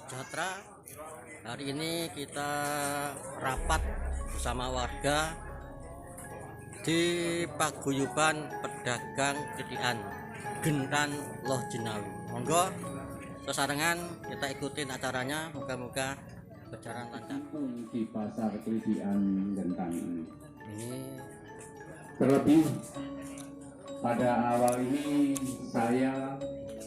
sejahtera. Hari ini kita rapat bersama warga di paguyuban pedagang Kedian Gentan Loh Jinawi. Monggo sesarengan kita ikutin acaranya, moga-moga berjalan lancar. Di pasar Kedian Gentan Ini terlebih pada awal ini saya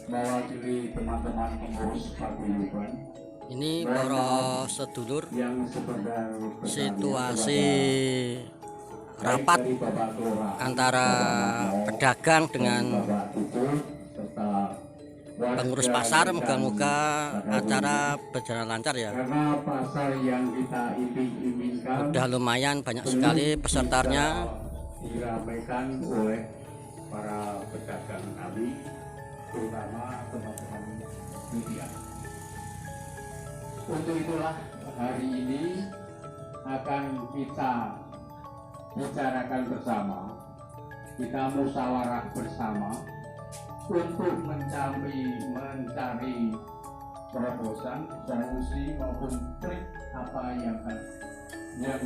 mewakili teman-teman pengurus paguyuban. ini para sedulur Yang sebentar situasi rapat antara pedagang dengan pengurus pasar. Moga-moga acara berjalan lancar ya. Karena pasar yang kita iming-imingkan Udah lumayan banyak sekali pesertanya. diramaikan oleh para pedagang kami, terutama teman-teman media. Untuk itulah hari ini akan kita bicarakan bersama, kita musyawarah bersama untuk mencari terobosan, solusi maupun trik apa yang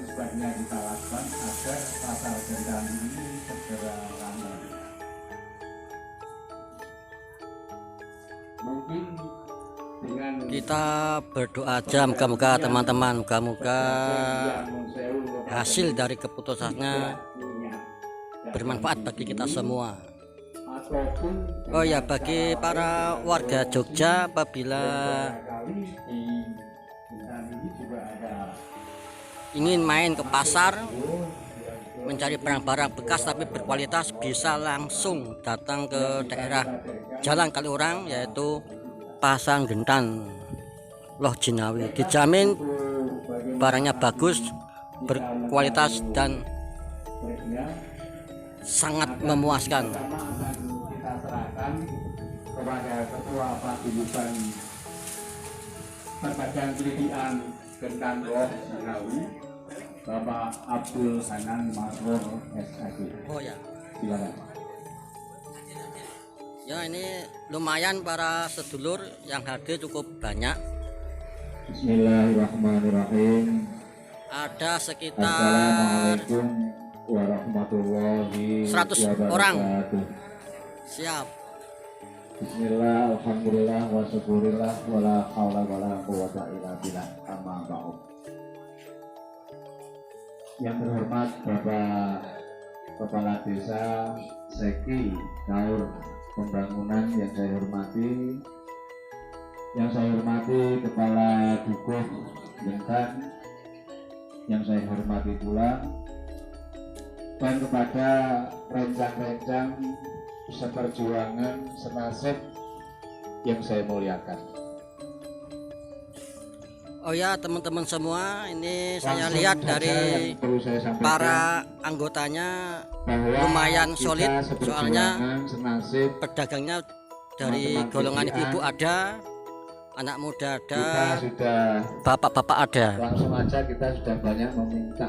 sebaiknya kita lakukan agar pasar Gentan ini segera ramai. Mungkin dengan Kita berdoa aja, moga-moga teman-teman, moga-moga hasil dari keputusannya bermanfaat bagi kita semua. Oh ya, bagi para warga Jogja, apabila ingin main ke pasar mencari barang-barang bekas tapi berkualitas, bisa langsung datang ke daerah Jalan Kaliurang, yaitu Pasar Gentan Loh Jinawi. Dijamin barangnya bagus, berkualitas dan sangat memuaskan. kita serahkan kepada Ketua Paguyuban Pedagang Kedian Gentan Loh Jinawi, Bapak Abdul Hanan Masrur SHG. Oh ya. Silakan. Ya, ini lumayan para sedulur yang hadir cukup banyak. Bismillahirrahmanirrahim. Ada sekitar Assalamualaikum warahmatullahi 100 orang. Siap. Bismillah, alhamdulillah, wa syukurillah, wala haula wala quwwata illa billah, amma ba'd. Yang terhormat Bapak Kepala Desa Seki Kaur Pembangunan yang saya hormati, Kepala Dukuh Gentan yang saya hormati pula, dan kepada rencang-rencang seperjuangan senasib yang saya muliakan. Oh ya, teman-teman semua, ini saya Langsung lihat saja dari yang perlu saya sampaikan para anggotanya bahwa lumayan kita solid, soalnya seperjuangan senasib, pedagangnya dari teman-teman golongan Kedian, ibu-ibu ada, anak muda ada, kita sudah bapak-bapak ada. langsung aja kita sudah banyak meminta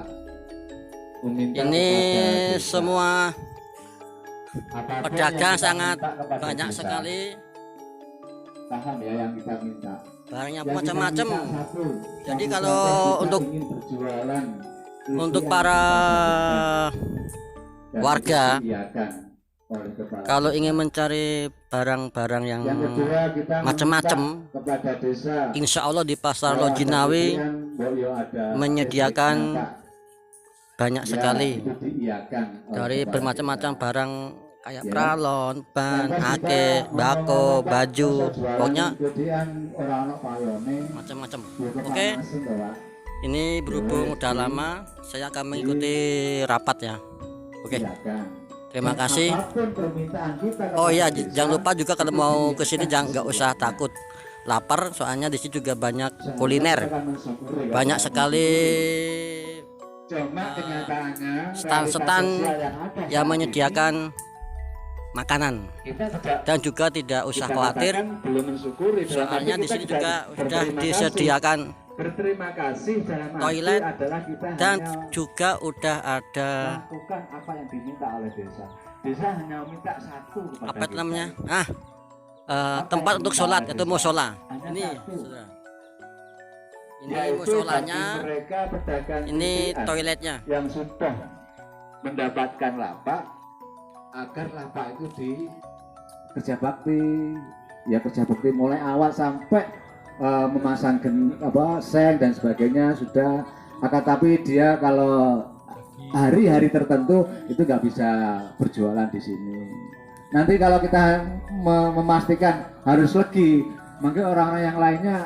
Ini kepada desa. semua Apapun pedagang yang kita sangat minta kepada banyak desa, sekali, paham ya yang kita minta. barangnya Yang kita macam-macam. minta satu, Jadi yang kalau kita untuk ingin berjualan, untuk yang para dan warga, disediakan oleh kepala. kalau ingin mencari barang-barang yang Yang kedua, kita macam-macam, minta kepada desa, insya Allah di Pasar Loh bahwa Jinawi kemudian Boyo ada menyediakan listriknya, Pak. banyak Ya, sekali itu diiakan oleh dari kepala bermacam-macam desa. barang kayak Ya. pralon, ban, Lantas ake, kita bako, ngomong-ngomong, Pak, baju, masa jualan pokoknya kemudian orang-orang payone, macam-macam. ya Oke, kepanasan, Pak. ini berhubung udah lama, saya akan mengikuti rapat ya. Oke, Silakan. terima Dan kasih. apapun permintaan kita Oh kepada iya, desa, jangan lupa juga kalau itu mau disediakan ke sini jangan nggak usah disediakan. takut lapar, soalnya di sini juga banyak Jangan kuliner, kita akan mensyukuri, banyak Bapak. sekali Cuma kenyataannya stand-stand realitas sosial yang ada yang saat menyediakan makanan, ini, kita tidak dan juga tidak usah kita khawatir, katakan belum mensyukuri, dalam soalnya arti di kita sini juga sudah berterima kasih. disediakan Berterima kasih dalam arti toilet, adalah kita dan hanya juga udah ada melakukan apa yang diminta oleh desa. Desa hanya minta satu kepada apa kita. namanya, Apa tempat yang untuk diminta sholat, oleh itu desa? musola. Hanya Ini satu. saudara. Ini yaitu musolanya, bagi mereka pedagang ini titian toiletnya. yang sudah mendapatkan lapak, agar lapak itu di kerja bakti, ya kerja bakti mulai awal sampai memasang seng dan sebagainya sudah. Akan tapi dia kalau hari-hari tertentu itu nggak bisa berjualan di sini. Nanti kalau kita memastikan harus legi, maka orang-orang yang lainnya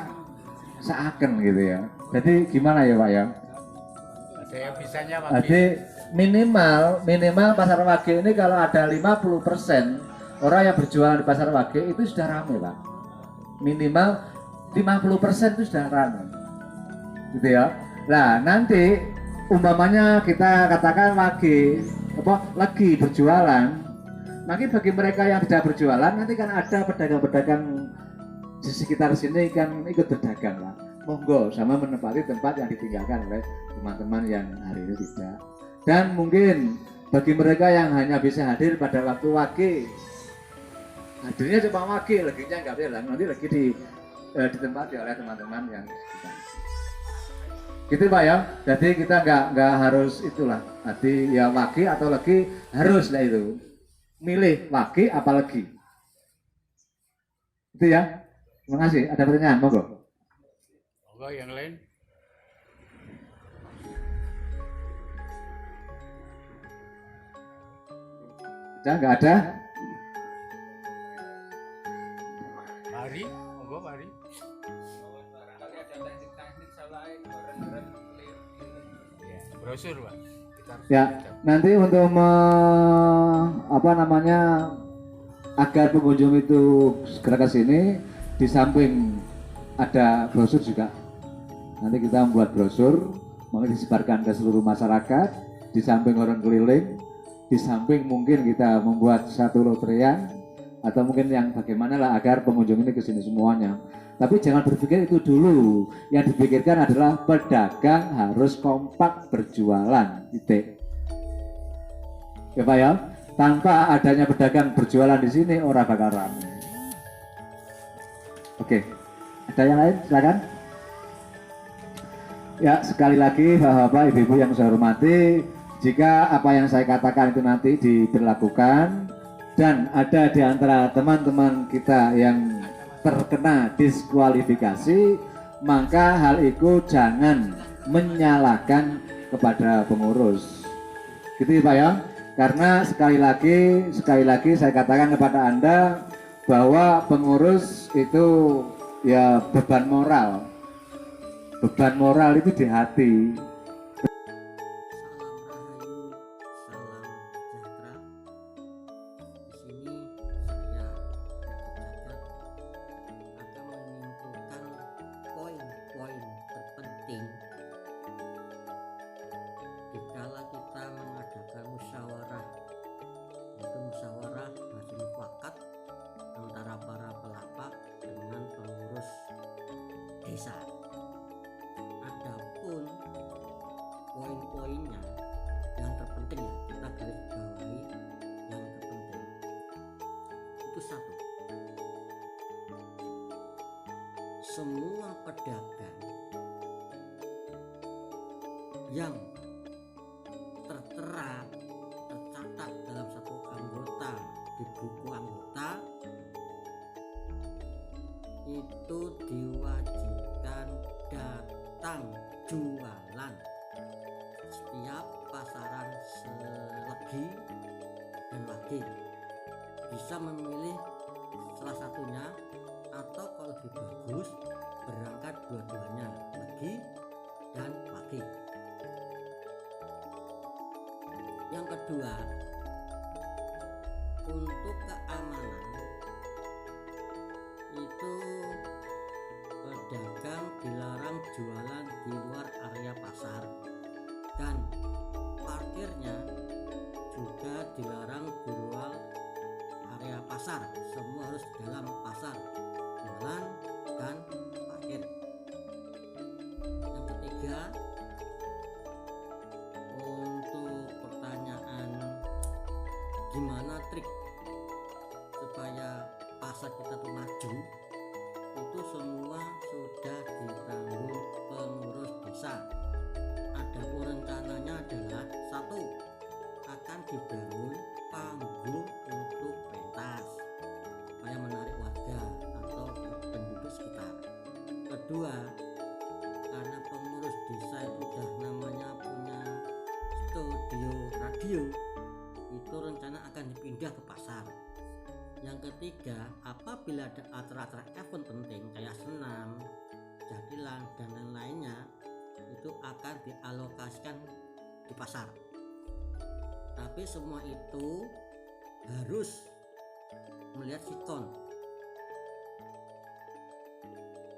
seakan gitu ya. Jadi gimana ya Pak ya? Ada yang bisanya Jadi minimal pasar Wage ini kalau ada 50% orang yang berjualan di pasar Wage itu sudah ramai Pak. Minimal 50% itu sudah ramai. Gitu ya. Nah, nanti umpamanya kita katakan lagi berjualan. Nanti bagi mereka yang tidak berjualan, nanti kan ada pedagang-pedagang di sekitar sini kan ikut berdagang lah. Monggo sama menempati tempat yang ditinggalkan oleh teman-teman yang hari ini tidak. Dan mungkin bagi mereka yang hanya bisa hadir pada waktu Wage, hadirnya cuma Wage, leginya nggak bisa, nanti lagi ditempati oleh teman-teman yang sekitar. Gitu Pak ya. Jadi kita nggak harus itulah. Nanti ya Wage atau legi harus lah itu. Milih Wage apa legi. Itu ya. Terima kasih. Ada pertanyaan, monggo. Monggo yang lain. Nggak ada. Mari, monggo mari. Brosur Pak. Ya, nanti untuk agar pengunjung itu segera ke sini, di samping ada brosur juga. Nanti kita membuat brosur, mau disebarkan ke seluruh masyarakat, di samping orang keliling, di samping mungkin kita membuat satu loterian, atau mungkin yang bagaimana lah agar pengunjung ini ke sini semuanya. Tapi jangan berpikir itu dulu. Yang dipikirkan adalah pedagang harus kompak berjualan. Titik. Ya Pak ya. Tanpa adanya pedagang berjualan di sini orang bakal ramai. Oke. Ada yang lain? Silakan. Ya sekali lagi Bapak Ibu yang saya hormati, jika apa yang saya katakan itu nanti diberlakukan dan ada di antara teman-teman kita yang terkena diskualifikasi, maka hal itu jangan menyalahkan kepada pengurus. Gitu ya Pak ya. Karena sekali lagi saya katakan kepada Anda bahwa pengurus itu ya beban moral. Beban moral itu di hati. Dikala kita mengadakan musyawarah, yaitu musyawarah hasil mufakat antara para pelapak dengan pengurus desa. Adapun poin-poinnya yang terpenting ya, kita garis bawahi yang terpenting itu satu, semua pedagang yang tercatat dalam satu anggota di buku anggota itu diwajibkan datang jualan setiap pasaran Selegi dan Wage. Bisa memilih salah satunya atau kalau lebih bagus berangkat dua-duanya, Legi dan Wage. Yang kedua, untuk keamanan itu pedagang dilarang jualan di luar area pasar dan parkirnya juga dilarang di luar area pasar. Semua harus di dalam pasar, jualan dan parkir. Yang ketiga, gimana trik supaya pasar kita tuh maju, itu semua sudah ditanggung pengurus desa. Adapun rencananya adalah satu, akan dibangun panggung untuk pentas supaya menarik warga atau penduduk sekitar. Kedua, karena pengurus desa itu sudah namanya punya studio radio, itu rencana akan dipindah ke pasar. Yang ketiga, apabila ada acara-acara event penting kayak senam, jadilan dan lain-lainnya, itu akan dialokasikan di pasar. Tapi semua itu harus melihat sikon.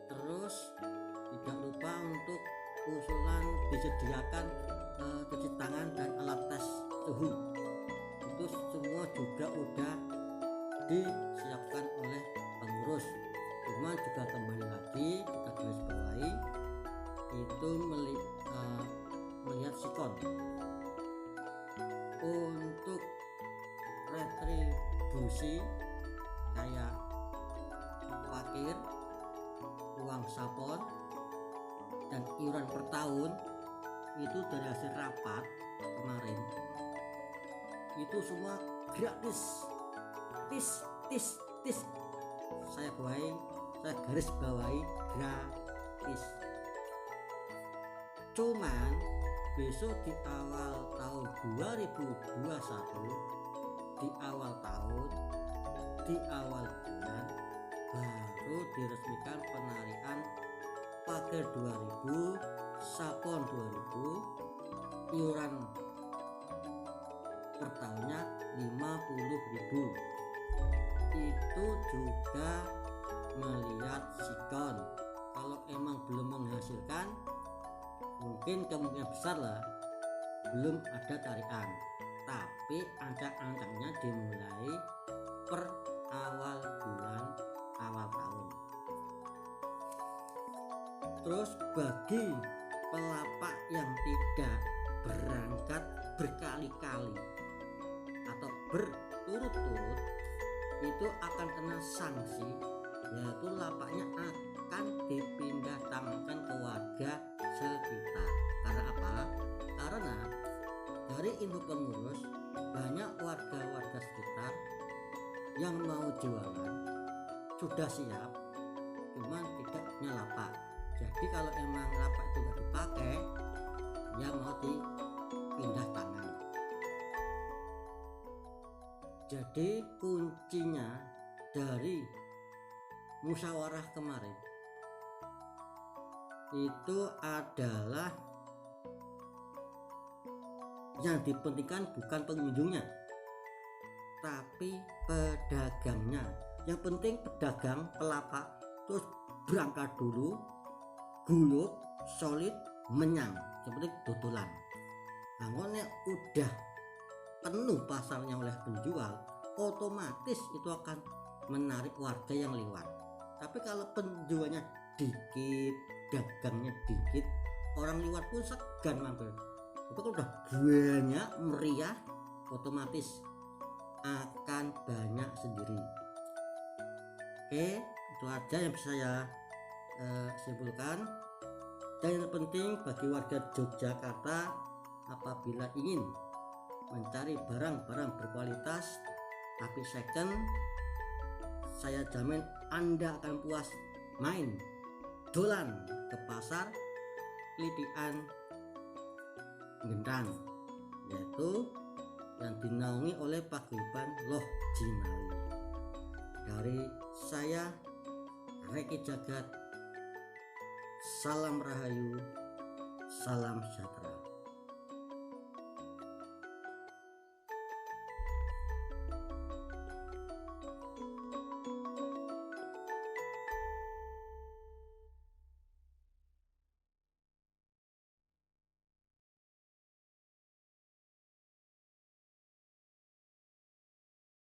Terus tidak lupa untuk usulan disediakan cuci tangan dan alat tes suhu. Itu semua juga udah disiapkan oleh pengurus. Cuma juga kembali lagi kita garis bawahi itu melihat sikon. Untuk retribusi kayak parkir, uang sapon dan iuran per tahun itu dari hasil rapat kemarin itu semua gratis. Tis saya garis bawahi gratis. Cuman besok di awal tahun 2021, di awal tahun, di awal bulan baru diresmikan penarikan pagar 2000, sapon 2000, iuran per tahunnya 50.000. Itu juga melihat sikon. Kalau emang belum menghasilkan, mungkin kemungkinan besar lah belum ada tarikan, tapi ancang-ancangnya dimulai per awal bulan, awal tahun. Terus bagi pelapak yang tidak berangkat berkali-kali atau berturut-turut, itu akan kena sanksi, yaitu lapaknya akan dipindah tangankan ke warga sekitar. Karena apa? Karena dari info pengurus, banyak warga-warga sekitar yang mau jualan sudah siap, cuman tidak punya lapak. Jadi kalau emang lapak itu nggak dipakai, ya mau dipindah tangan. Jadi kuncinya dari musyawarah kemarin itu adalah yang dipentingkan bukan pengunjungnya, tapi pedagangnya. Yang penting pedagang pelapak terus berangkat dulu, guyup, solid, menyang seperti dodolan. Anggonnya udah penuh pasarnya oleh penjual, otomatis itu akan menarik warga yang lewat. Tapi kalau penjualnya dikit, dagangnya dikit, orang lewat pun segan mampir. Itu kalau udah banyak meriah, otomatis akan banyak sendiri. Oke, itu aja yang bisa saya simpulkan. Dan yang penting bagi warga Yogyakarta, apabila ingin mencari barang-barang berkualitas tapi second, saya jamin Anda akan puas main dolan ke pasar Klitikan Gendang, yaitu yang dinaungi oleh Paguyuban Loh Jinawi. Dari saya Reki Jagat, salam rahayu, salam sejahtera.